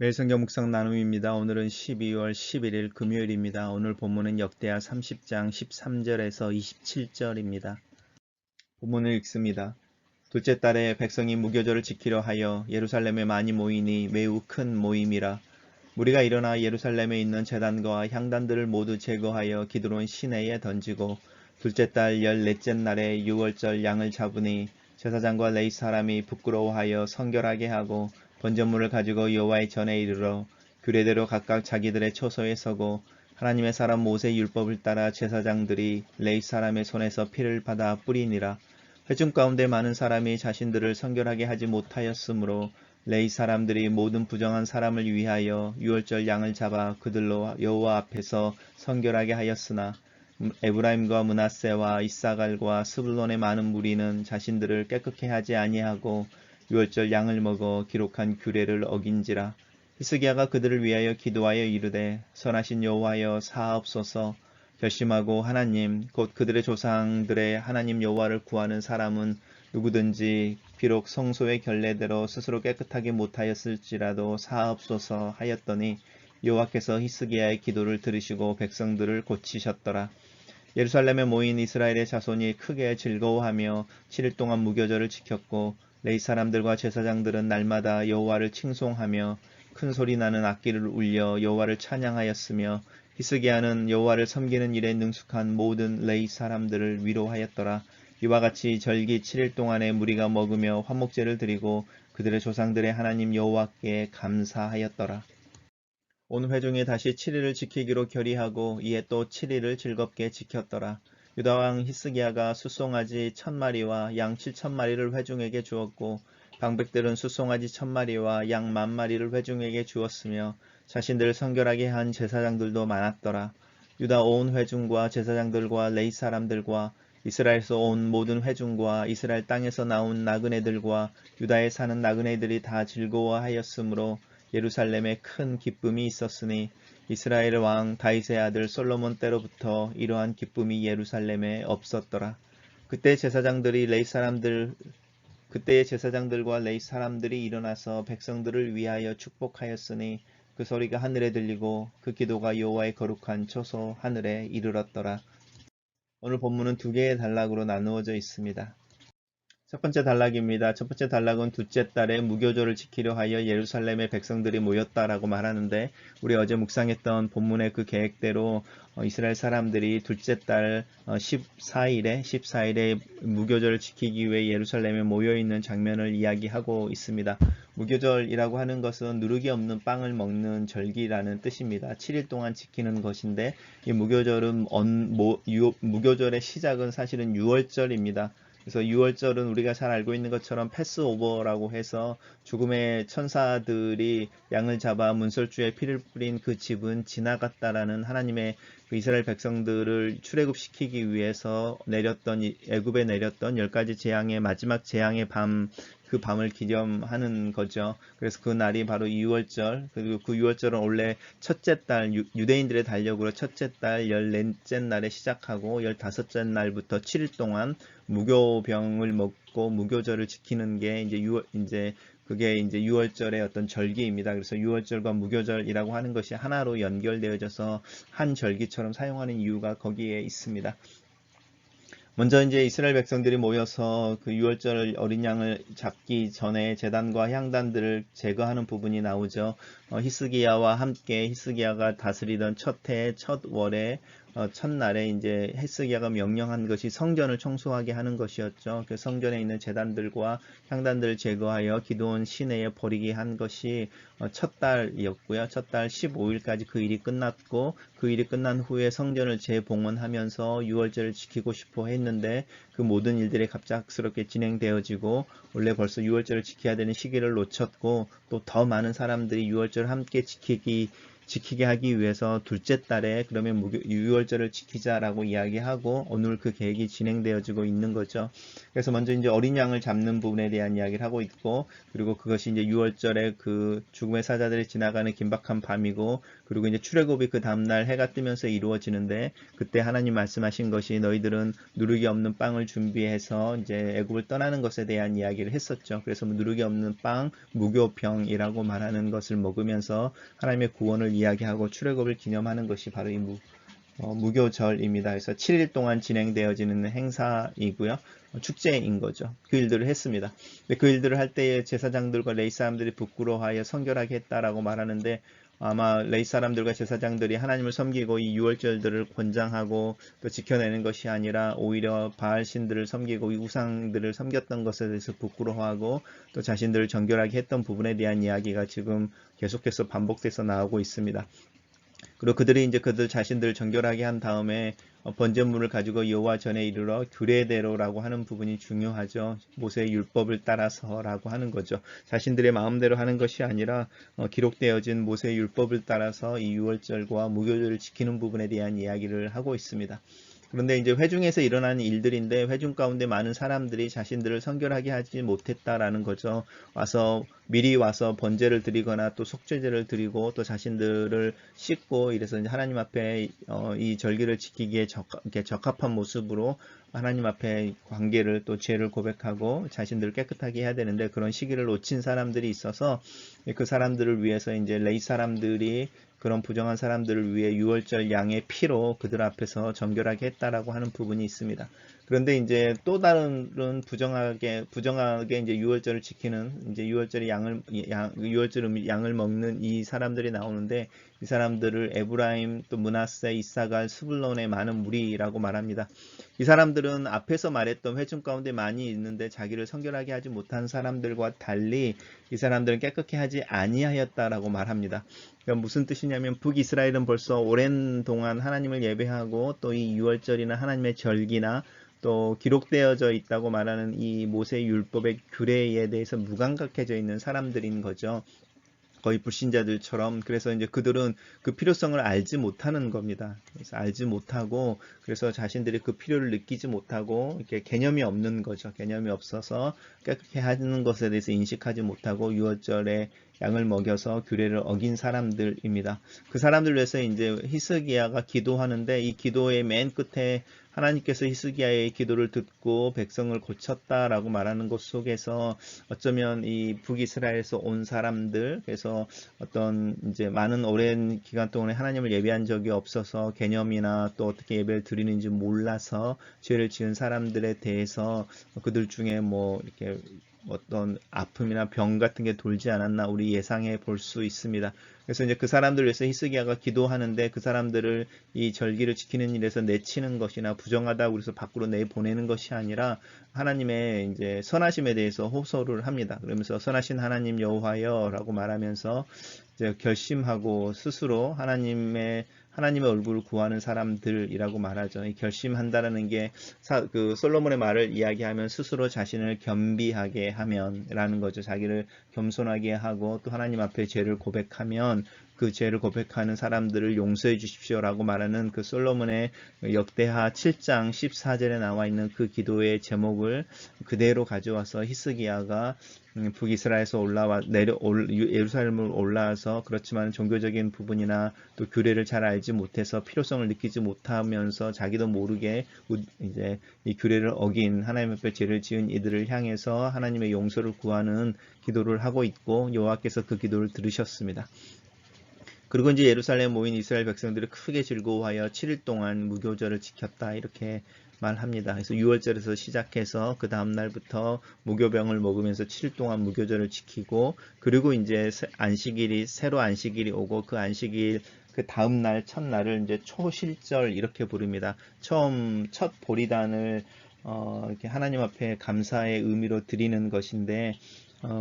매일 성경 묵상 나눔입니다. 오늘은 12월 11일 금요일입니다. 오늘 본문은 역대하 30장 13절에서 27절입니다. 본문을 읽습니다. 둘째 달에 백성이 무교절을 지키려 하여 예루살렘에 많이 모이니 매우 큰 모임이라. 무리가 일어나 예루살렘에 있는 제단과 향단들을 모두 제거하여 기드론 시내에 던지고 둘째 달 14째 날에 유월절 양을 잡으니 제사장과 레위 사람이 부끄러워하여 성결하게 하고 번제물을 가지고 여호와의 전에 이르러 규례대로 각각 자기들의 처소에 서고 하나님의 사람 모세의 율법을 따라 제사장들이 레위 사람의 손에서 피를 받아 뿌리니라. 회중 가운데 많은 사람이 자신들을 성결하게 하지 못하였으므로 레위 사람들이 모든 부정한 사람을 위하여 유월절 양을 잡아 그들로 여호와 앞에서 성결하게 하였으나 에브라임과 므낫세와 이사갈과 스불론의 많은 무리는 자신들을 깨끗게 하지 아니하고 유월절 양을 먹어 기록한 규례를 어긴지라. 히스기야가 그들을 위하여 기도하여 이르되 선하신 여호와여 사하옵소서. 결심하고 하나님 곧 그들의 조상들의 하나님 여호와를 구하는 사람은 누구든지 비록 성소의 결례대로 스스로 깨끗하게 못하였을지라도 사하옵소서 하였더니 여호와께서 히스기야의 기도를 들으시고 백성들을 고치셨더라. 예루살렘에 모인 이스라엘의 자손이 크게 즐거워하며 7일 동안 무교절을 지켰고 레위 사람들과 제사장들은 날마다 여호와를 칭송하며 큰 소리 나는 악기를 울려 여호와를 찬양하였으며 히스기야는 여호와를 섬기는 일에 능숙한 모든 레위 사람들을 위로하였더라. 이와 같이 절기 7일 동안에 무리가 먹으며 화목제를 드리고 그들의 조상들의 하나님 여호와께 감사하였더라. 온 회중이 다시 7일을 지키기로 결의하고 이에 또 7일을 즐겁게 지켰더라. 유다왕 히스기야가 숫송아지 1000마리와 양 7000마리를 회중에게 주었고 방백들은 숫송아지 1000마리와 양 10,000마리를 회중에게 주었으며 자신들을 성결하게 한 제사장들도 많았더라. 유다 온 회중과 제사장들과 레위 사람들과 이스라엘에서 온 모든 회중과 이스라엘 땅에서 나온 나그네들과 유다에 사는 나그네들이 다 즐거워하였으므로 예루살렘에 큰 기쁨이 있었으니 이스라엘 왕 다윗의 아들 솔로몬 때로부터 이러한 기쁨이 예루살렘에 없었더라. 그때 그때의 제사장들과 레위 사람들이 일어나서 백성들을 위하여 축복하였으니 그 소리가 하늘에 들리고 그 기도가 여호와의 거룩한 처소 하늘에 이르렀더라. 오늘 본문은 두 개의 단락으로 나누어져 있습니다. 첫 번째 단락입니다. 첫 번째 단락은 둘째 달에 무교절을 지키려 하여 예루살렘의 백성들이 모였다라고 말하는데 우리 어제 묵상했던 본문의 그 계획대로 이스라엘 사람들이 둘째 달 14일에 무교절을 지키기 위해 예루살렘에 모여있는 장면을 이야기하고 있습니다. 무교절이라고 하는 것은 누룩이 없는 빵을 먹는 절기라는 뜻입니다. 7일 동안 지키는 것인데 이 무교절의 시작은 사실은 유월절입니다. 그래서 6월절은 우리가 잘 알고 있는 것처럼 패스오버라고 해서 죽음의 천사들이 양을 잡아 문설주에 피를 뿌린 그 집은 지나갔다라는 하나님의 그 이스라엘 백성들을 출애굽시키기 위해서 애굽에 내렸던 10가지 재앙의 마지막 재앙의 그 밤을 기념하는 거죠. 그래서 그 날이 바로 6월절, 그리고 그 6월절은 원래 첫째 달, 유대인들의 달력으로 첫째 달 14째 날에 시작하고 15째 날부터 7일 동안 무교병을 먹고 무교절을 지키는 게 그게 이제 6월절의 어떤 절기입니다. 그래서 6월절과 무교절이라고 하는 것이 하나로 연결되어져서 한 절기처럼 사용하는 이유가 거기에 있습니다. 먼저 이제 이스라엘 백성들이 모여서 그 유월절 어린 양을 잡기 전에 제단과 향단들을 제거하는 부분이 나오죠. 히스기야와 함께 히스기야가 다스리던 첫 해, 첫 월에 첫날에 이제 히스기야가 명령한 것이 성전을 청소하게 하는 것이었죠. 그 성전에 있는 제단들과 향단들을 제거하여 기드온 시내에 버리게 한 것이 첫 달이었고요. 첫 달 15일까지 그 일이 끝났고 그 일이 끝난 후에 성전을 재봉헌하면서 유월절을 지키고 싶어 했는데 그 모든 일들이 갑작스럽게 진행되어지고 원래 벌써 유월절을 지켜야 되는 시기를 놓쳤고 또 더 많은 사람들이 유월절을 함께 지키게 하기 위해서 둘째 달에 그러면 유월절을 지키자라고 이야기하고 오늘 그 계획이 진행되어지고 있는 거죠. 그래서 먼저 이제 어린 양을 잡는 부분에 대한 이야기를 하고 있고, 그리고 그것이 이제 유월절에 그 죽음의 사자들이 지나가는 긴박한 밤이고, 그리고 이제 출애굽이 그 다음날 해가 뜨면서 이루어지는데, 그때 하나님 말씀하신 것이 너희들은 누룩이 없는 빵을 준비해서 이제 애굽을 떠나는 것에 대한 이야기를 했었죠. 그래서 누룩이 없는 빵, 무교병이라고 말하는 것을 먹으면서 하나님의 구원을 이야기하고 출애굽을 기념하는 것이 바로 이 무교절입니다. 그래서 7일 동안 진행되어지는 행사이고요. 축제인 거죠. 그 일들을 했습니다. 그 일들을 할 때에 제사장들과 레위 사람들이 부끄러워하여 성결하게 했다라고 말하는데, 아마 레위 사람들과 제사장들이 하나님을 섬기고 이 유월절들을 권장하고 또 지켜내는 것이 아니라 오히려 바알 신들을 섬기고 이 우상들을 섬겼던 것에 대해서 부끄러워하고 또 자신들을 정결하게 했던 부분에 대한 이야기가 지금 계속해서 반복돼서 나오고 있습니다. 그리고 그들이 이제 그들 자신들을 정결하게 한 다음에 번제물을 가지고 여호와 전에 이르러 규례대로라고 하는 부분이 중요하죠. 모세의 율법을 따라서라고 하는 거죠. 자신들의 마음대로 하는 것이 아니라 기록되어진 모세의 율법을 따라서 이 유월절과 무교절을 지키는 부분에 대한 이야기를 하고 있습니다. 그런데 이제 회중에서 일어나는 일들인데 회중 가운데 많은 사람들이 자신들을 성결하게 하지 못했다라는 거죠. 미리 와서 번제를 드리거나 또 속죄제를 드리고 또 자신들을 씻고 이래서 이제 하나님 앞에 이 절기를 지키기에 적합한 모습으로 하나님 앞에 관계를 또 죄를 고백하고 자신들을 깨끗하게 해야 되는데 그런 시기를 놓친 사람들이 있어서 그 사람들을 위해서 이제 레위 사람들이 그런 부정한 사람들을 위해 유월절 양의 피로 그들 앞에서 정결하게 했다라고 하는 부분이 있습니다. 그런데 이제 또 다른 부정하게 이제 유월절을 지키는 이제 유월절 양을 먹는 이 사람들이 나오는데 이 사람들을 에브라임 또 므낫세 이사갈 스불론의 많은 무리라고 말합니다. 이 사람들은 앞에서 말했던 회중 가운데 많이 있는데 자기를 성결하게 하지 못한 사람들과 달리 이 사람들은 깨끗게 하지 아니하였다라고 말합니다. 그러니까 무슨 뜻이냐면 북이스라엘은 벌써 오랜 동안 하나님을 예배하고 또 이 유월절이나 하나님의 절기나 또 기록되어져 있다고 말하는 이 모세 율법의 규례에 대해서 무감각해져 있는 사람들인 거죠. 거의 불신자들처럼. 그래서 이제 그들은 그 필요성을 알지 못하는 겁니다. 그래서 알지 못하고 그래서 자신들이 그 필요를 느끼지 못하고 이렇게 개념이 없는 거죠. 개념이 없어서 깨끗게 하는 것에 대해서 인식하지 못하고 유월절에 양을 먹여서 규례를 어긴 사람들입니다. 그 사람들 위해서 이제 히스기야가 기도하는데 이 기도의 맨 끝에 하나님께서 히스기야의 기도를 듣고 백성을 고쳤다라고 말하는 것 속에서 어쩌면 이 북이스라엘에서 온 사람들, 그래서 어떤 이제 많은 오랜 기간 동안에 하나님을 예배한 적이 없어서 개념이나 또 어떻게 예배를 드리는지 몰라서 죄를 지은 사람들에 대해서 그들 중에 뭐 이렇게 어떤 아픔이나 병 같은 게 돌지 않았나 우리 예상해 볼 수 있습니다. 그래서 이제 그 사람들 위해서 히스기야가 기도하는데 그 사람들을 이 절기를 지키는 일에서 내치는 것이나 부정하다고 그래서 밖으로 내보내는 것이 아니라 하나님의 이제 선하심에 대해서 호소를 합니다. 그러면서 선하신 하나님 여호와여라고 말하면서 이제 결심하고 스스로 하나님의 얼굴을 구하는 사람들이라고 말하죠. 이 결심한다라는 게 그 솔로몬의 말을 이야기하면 스스로 자신을 겸비하게 하면라는 거죠. 자기를 겸손하게 하고 또 하나님 앞에 죄를 고백하면 그 죄를 고백하는 사람들을 용서해 주십시오라고 말하는 그 솔로몬의 역대하 7장 14절에 나와 있는 그 기도의 제목을 그대로 가져와서 히스기야가 북이스라엘에서 예루살렘을 올라와서 그렇지만 종교적인 부분이나 또 규례를 잘 알지 못해서 필요성을 느끼지 못하면서 자기도 모르게 이제 이 규례를 어긴 하나님 앞에 죄를 지은 이들을 향해서 하나님의 용서를 구하는 기도를 하고 있고 여호와께서 그 기도를 들으셨습니다. 그리고 이제 예루살렘에 모인 이스라엘 백성들이 크게 즐거워하여 7일 동안 무교절을 지켰다 이렇게 말합니다. 그래서 6월절에서 시작해서 그 다음 날부터 무교병을 먹으면서 7일 동안 무교절을 지키고 그리고 이제 새로 안식일이 오고 그 안식일 그 다음 날 첫날을 이제 초실절 이렇게 부릅니다. 첫 보리단을 이렇게 하나님 앞에 감사의 의미로 드리는 것인데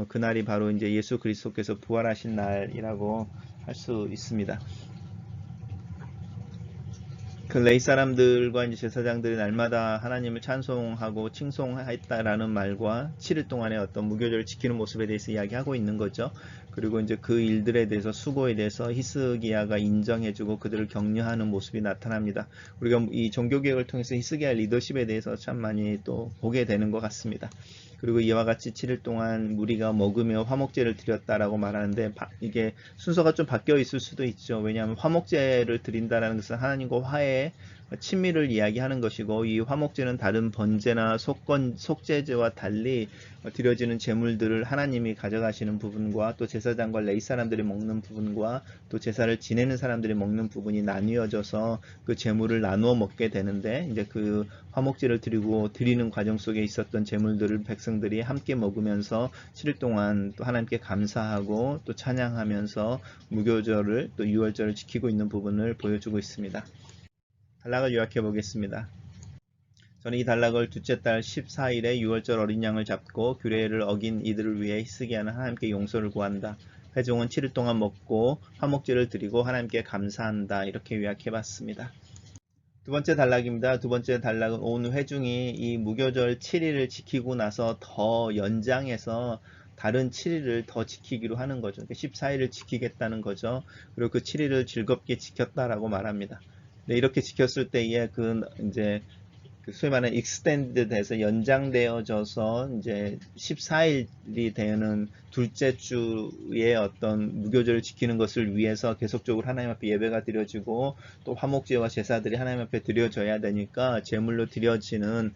그날이 바로 이제 예수 그리스도께서 부활하신 날이라고 할 수 있습니다. 그 레위 사람들과 이제 제사장들이 날마다 하나님을 찬송하고 칭송했다라는 말과 7일 동안의 어떤 무교절을 지키는 모습에 대해서 이야기하고 있는 거죠. 그리고 이제 그 일들에 대해서 수고에 대해서 히스기야가 인정해주고 그들을 격려하는 모습이 나타납니다. 우리가 이 종교개혁을 통해서 히스기야 리더십에 대해서 참 많이 또 보게 되는 것 같습니다. 그리고 이와 같이 7일 동안 무리가 먹으며 화목제를 드렸다라고 말하는데 이게 순서가 좀 바뀌어 있을 수도 있죠. 왜냐하면 화목제를 드린다는 것은 하나님과 화해의 친밀을 이야기하는 것이고, 이 화목제는 다른 번제나 속죄제와 달리 드려지는 제물들을 하나님이 가져가시는 부분과 또 제사장과 레위 사람들이 먹는 부분과 또 제사를 지내는 사람들이 먹는 부분이 나뉘어져서 그 제물을 나누어 먹게 되는데, 이제 그 화목제를 드리는 과정 속에 있었던 제물들을 백성들이 함께 먹으면서 7일 동안 또 하나님께 감사하고 또 찬양하면서 무교절을 또 유월절을 지키고 있는 부분을 보여주고 있습니다. 단락을 요약해 보겠습니다. 저는 이 단락을 둘째 달 14일에 유월절 어린 양을 잡고 규례를 어긴 이들을 위해 히스기야는 하나님께 용서를 구한다. 회중은 7일 동안 먹고 화목제를 드리고 하나님께 감사한다. 이렇게 요약해 봤습니다. 두 번째 단락입니다. 두 번째 단락은 온 회중이 이 무교절 7일을 지키고 나서 더 연장해서 다른 7일을 더 지키기로 하는 거죠. 14일을 지키겠다는 거죠. 그리고 그 7일을 즐겁게 지켰다라고 말합니다. 네, 이렇게 지켰을 때에 이제 소위 말하는 익스텐드 돼서 연장되어져서 이제 14일이 되는 둘째 주의 어떤 무교절을 지키는 것을 위해서 계속적으로 하나님 앞에 예배가 드려지고 또 화목제와 제사들이 하나님 앞에 드려져야 되니까 제물로 드려지는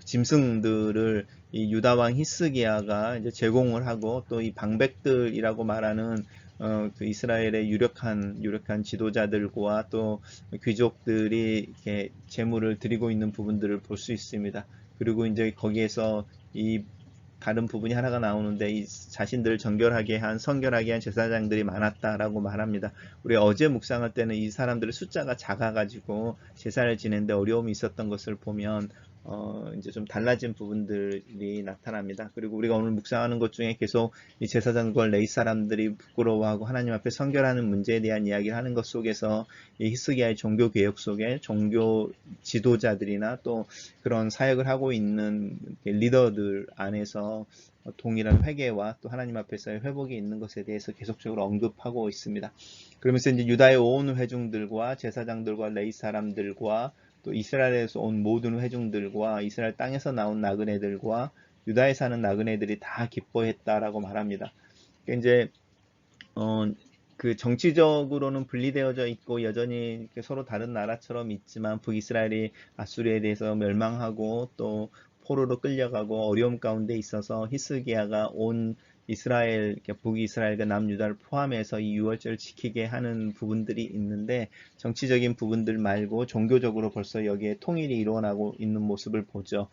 짐승들을 이 유다 왕 히스기야가 이제 제공을 하고, 또 이 방백들이라고 말하는 그 이스라엘의 유력한 지도자들과 또 귀족들이 이렇게 제물을 드리고 있는 부분들을 볼 수 있습니다. 그리고 이제 거기에서 이 다른 부분이 하나가 나오는데, 이 자신들을 성결하게 한 제사장들이 많았다라고 말합니다. 우리 어제 묵상할 때는 이 사람들의 숫자가 작아가지고 제사를 지내는데 어려움이 있었던 것을 보면 이제 좀 달라진 부분들이 나타납니다. 그리고 우리가 오늘 묵상하는 것 중에 계속 이 제사장과 레위 사람들이 부끄러워하고 하나님 앞에 선결하는 문제에 대한 이야기를 하는 것 속에서 이 히스기야의 종교 개혁 속에 종교 지도자들이나 또 그런 사역을 하고 있는 리더들 안에서 동일한 회개와 또 하나님 앞에서의 회복이 있는 것에 대해서 계속적으로 언급하고 있습니다. 그러면서 이제 유다의 온 회중들과 제사장들과 레위 사람들과 또 이스라엘에서 온 모든 회중들과 이스라엘 땅에서 나온 나그네들과 유다에 사는 나그네들이 다 기뻐했다라고 말합니다. 이제 그 정치적으로는 분리되어져 있고 여전히 서로 다른 나라처럼 있지만, 북이스라엘이 아수리에 대해서 멸망하고 또 포로로 끌려가고 어려움 가운데 있어서 히스기야가 온 이스라엘, 북이스라엘과 남유다를 포함해서 이 유월절을 지키게 하는 부분들이 있는데, 정치적인 부분들 말고 종교적으로 벌써 여기에 통일이 일어나고 있는 모습을 보죠.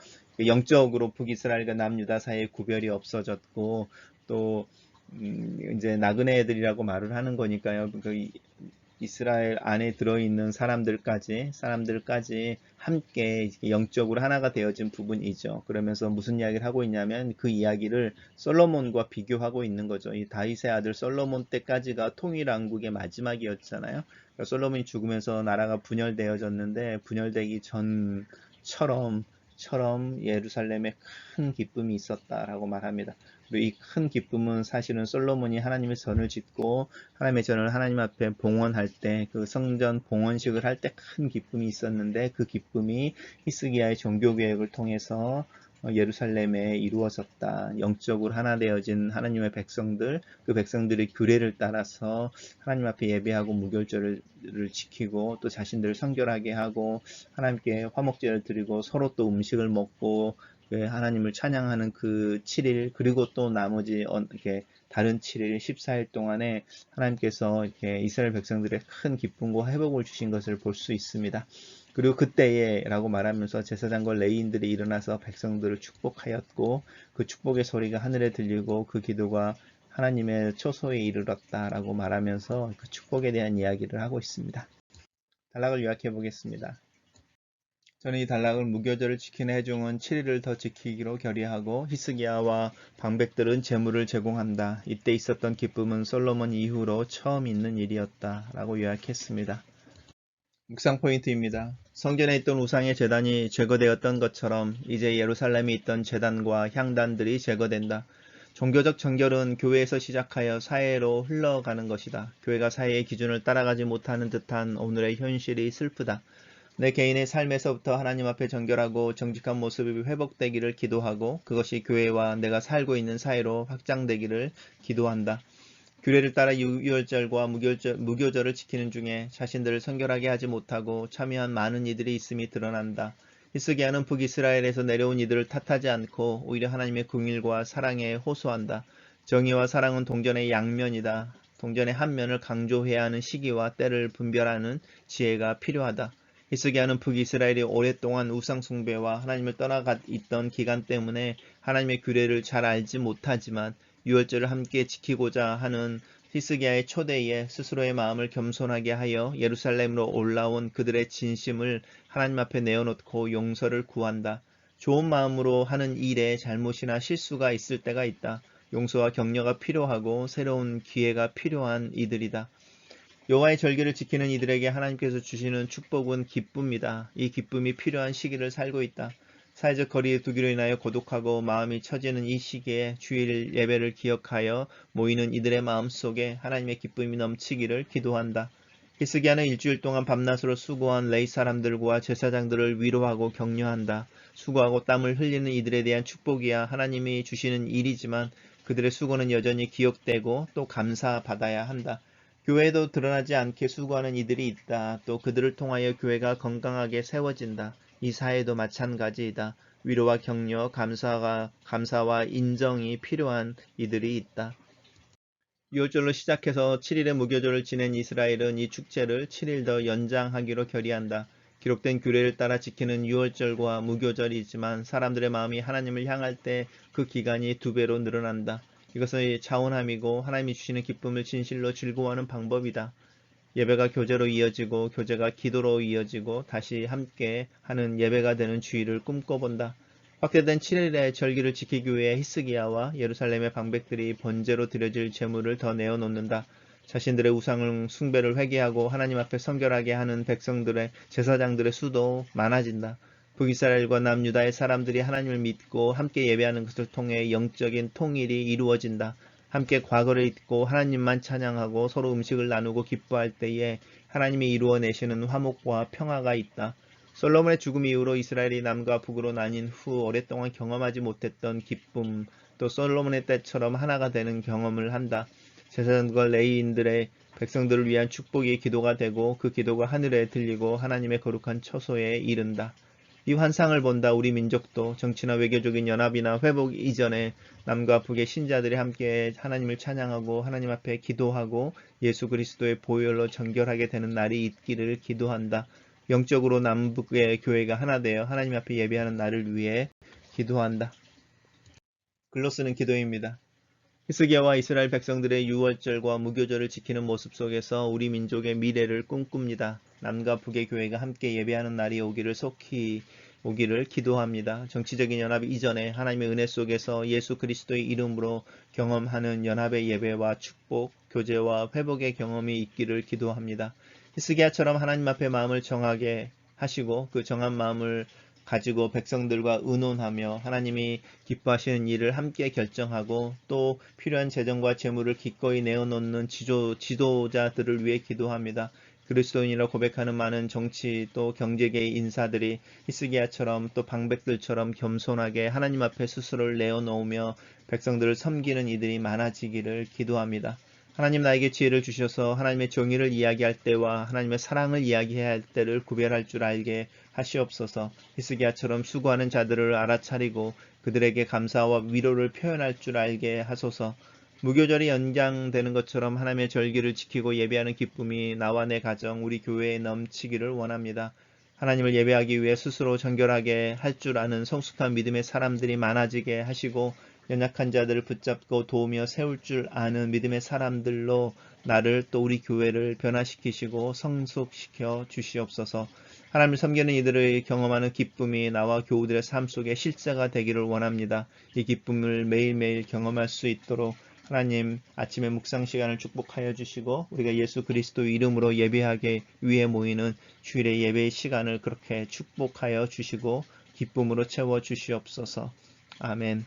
영적으로 북이스라엘과 남유다 사이에 구별이 없어졌고, 또 이제 나그네들이라고 말을 하는 거니까요. 그 이스라엘 안에 들어있는 사람들까지 함께 영적으로 하나가 되어진 부분이죠. 그러면서 무슨 이야기를 하고 있냐면, 그 이야기를 솔로몬과 비교하고 있는 거죠. 이 다윗의 아들 솔로몬 때까지가 통일왕국의 마지막이었잖아요. 그러니까 솔로몬이 죽으면서 나라가 분열되어졌는데, 분열되기 전처럼 예루살렘에 큰 기쁨이 있었다라고 말합니다. 이 큰 기쁨은 사실은 솔로몬이 하나님의 전을 짓고 하나님의 전을 하나님 앞에 봉헌할 때, 그 성전 봉헌식을 할 때 큰 기쁨이 있었는데, 그 기쁨이 히스기야의 종교개혁을 통해서 예루살렘에 이루어졌다. 영적으로 하나 되어진 하나님의 백성들, 그 백성들의 규례를 따라서 하나님 앞에 예배하고 무교절을 지키고 또 자신들을 성결하게 하고 하나님께 화목제를 드리고 서로 또 음식을 먹고 하나님을 찬양하는 그 7일, 그리고 또 나머지 이렇게 다른 7일, 14일 동안에 하나님께서 이렇게 이스라엘 백성들의 큰 기쁨과 회복을 주신 것을 볼 수 있습니다. 그리고 그때에 라고 말하면서 제사장과 레위인들이 일어나서 백성들을 축복하였고, 그 축복의 소리가 하늘에 들리고 그 기도가 하나님의 초소에 이르렀다라고 말하면서 그 축복에 대한 이야기를 하고 있습니다. 단락을 요약해 보겠습니다. 저는 이 단락을 무교절을 지키는 회중은 7일을 더 지키기로 결의하고 히스기야와 방백들은 제물을 제공한다. 이때 있었던 기쁨은 솔로몬 이후로 처음 있는 일이었다 라고 요약했습니다. 묵상 포인트입니다. 성전에 있던 우상의 제단이 제거되었던 것처럼 이제 예루살렘에 있던 제단과 향단들이 제거된다. 종교적 정결은 교회에서 시작하여 사회로 흘러가는 것이다. 교회가 사회의 기준을 따라가지 못하는 듯한 오늘의 현실이 슬프다. 내 개인의 삶에서부터 하나님 앞에 정결하고 정직한 모습이 회복되기를 기도하고 그것이 교회와 내가 살고 있는 사회로 확장되기를 기도한다. 규례를 따라 유월절과 무교절을 지키는 중에 자신들을 성결하게 하지 못하고 참여한 많은 이들이 있음이 드러난다. 히스기야는 북이스라엘에서 내려온 이들을 탓하지 않고 오히려 하나님의 긍휼과 사랑에 호소한다. 정의와 사랑은 동전의 양면이다. 동전의 한 면을 강조해야 하는 시기와 때를 분별하는 지혜가 필요하다. 히스기야는 북이스라엘이 오랫동안 우상숭배와 하나님을 떠나가 있던 기간 때문에 하나님의 규례를 잘 알지 못하지만 유월절을 함께 지키고자 하는 히스기야의 초대에 스스로의 마음을 겸손하게 하여 예루살렘으로 올라온 그들의 진심을 하나님 앞에 내어놓고 용서를 구한다. 좋은 마음으로 하는 일에 잘못이나 실수가 있을 때가 있다. 용서와 격려가 필요하고 새로운 기회가 필요한 이들이다. 여호와의 절기를 지키는 이들에게 하나님께서 주시는 축복은 기쁨이다. 이 기쁨이 필요한 시기를 살고 있다. 사회적 거리 두기로 인하여 고독하고 마음이 처지는 이 시기에 주일 예배를 기억하여 모이는 이들의 마음 속에 하나님의 기쁨이 넘치기를 기도한다. 히스기야는 일주일 동안 밤낮으로 수고한 레위 사람들과 제사장들을 위로하고 격려한다. 수고하고 땀을 흘리는 이들에 대한 축복이야 하나님이 주시는 일이지만 그들의 수고는 여전히 기억되고 또 감사받아야 한다. 교회에도 드러나지 않게 수고하는 이들이 있다. 또 그들을 통하여 교회가 건강하게 세워진다. 이 사회도 마찬가지이다. 위로와 격려, 감사와 인정이 필요한 이들이 있다. 6월절로 시작해서 7일의 무교절을 지낸 이스라엘은 이 축제를 7일 더 연장하기로 결의한다. 기록된 규례를 따라 지키는 6월절과 무교절이지만 사람들의 마음이 하나님을 향할 때 그 기간이 2배로 늘어난다. 이것은 차원함이고 하나님이 주시는 기쁨을 진실로 즐거워하는 방법이다. 예배가 교제로 이어지고 교제가 기도로 이어지고 다시 함께 하는 예배가 되는 주의를 꿈꿔본다. 확대된 7일의 절기를 지키기 위해 히스기야와 예루살렘의 방백들이 번제로 드려질 제물을 더 내어놓는다. 자신들의 우상 숭배를 회개하고 하나님 앞에 성결하게 하는 백성들의 제사장들의 수도 많아진다. 북이스라엘과 남유다의 사람들이 하나님을 믿고 함께 예배하는 것을 통해 영적인 통일이 이루어진다. 함께 과거를 잊고 하나님만 찬양하고 서로 음식을 나누고 기뻐할 때에 하나님이 이루어내시는 화목과 평화가 있다. 솔로몬의 죽음 이후로 이스라엘이 남과 북으로 나뉜 후 오랫동안 경험하지 못했던 기쁨, 또 솔로몬의 때처럼 하나가 되는 경험을 한다. 제사장과 레위인들의 백성들을 위한 축복이 기도가 되고 그 기도가 하늘에 들리고 하나님의 거룩한 처소에 이른다. 이 환상을 본다 우리 민족도 정치나 외교적인 연합이나 회복 이전에 남과 북의 신자들이 함께 하나님을 찬양하고 하나님 앞에 기도하고 예수 그리스도의 보혈로 정결하게 되는 날이 있기를 기도한다. 영적으로 남북의 교회가 하나 되어 하나님 앞에 예배하는 날을 위해 기도한다. 글로 쓰는 기도입니다. 히스기야와 이스라엘 백성들의 유월절과 무교절을 지키는 모습 속에서 우리 민족의 미래를 꿈꿉니다. 남과 북의 교회가 함께 예배하는 날이 속히 오기를 기도합니다. 정치적인 연합 이전에 하나님의 은혜 속에서 예수 그리스도의 이름으로 경험하는 연합의 예배와 축복, 교제와 회복의 경험이 있기를 기도합니다. 히스기야처럼 하나님 앞에 마음을 정하게 하시고 그 정한 마음을 가지고 백성들과 의논하며 하나님이 기뻐하시는 일을 함께 결정하고 또 필요한 재정과 재물을 기꺼이 내어놓는 지도자들을 위해 기도합니다. 그리스도인이라 고백하는 많은 정치 또 경제계의 인사들이 히스기야처럼 또 방백들처럼 겸손하게 하나님 앞에 스스로를 내어놓으며 백성들을 섬기는 이들이 많아지기를 기도합니다. 하나님 나에게 지혜를 주셔서 하나님의 정의를 이야기할 때와 하나님의 사랑을 이야기해야 할 때를 구별할 줄 알게 하시옵소서. 히스기야처럼 수고하는 자들을 알아차리고 그들에게 감사와 위로를 표현할 줄 알게 하소서. 무교절이 연장되는 것처럼 하나님의 절기를 지키고 예배하는 기쁨이 나와 내 가정, 우리 교회에 넘치기를 원합니다. 하나님을 예배하기 위해 스스로 정결하게 할 줄 아는 성숙한 믿음의 사람들이 많아지게 하시고 연약한 자들을 붙잡고 도우며 세울 줄 아는 믿음의 사람들로 나를 또 우리 교회를 변화시키시고 성숙시켜 주시옵소서. 하나님을 섬기는 이들의 경험하는 기쁨이 나와 교우들의 삶 속에 실제가 되기를 원합니다. 이 기쁨을 매일매일 경험할 수 있도록 하나님 아침의 묵상 시간을 축복하여 주시고 우리가 예수 그리스도 이름으로 예배하기 위해 모이는 주일의 예배의 시간을 그렇게 축복하여 주시고 기쁨으로 채워 주시옵소서. 아멘.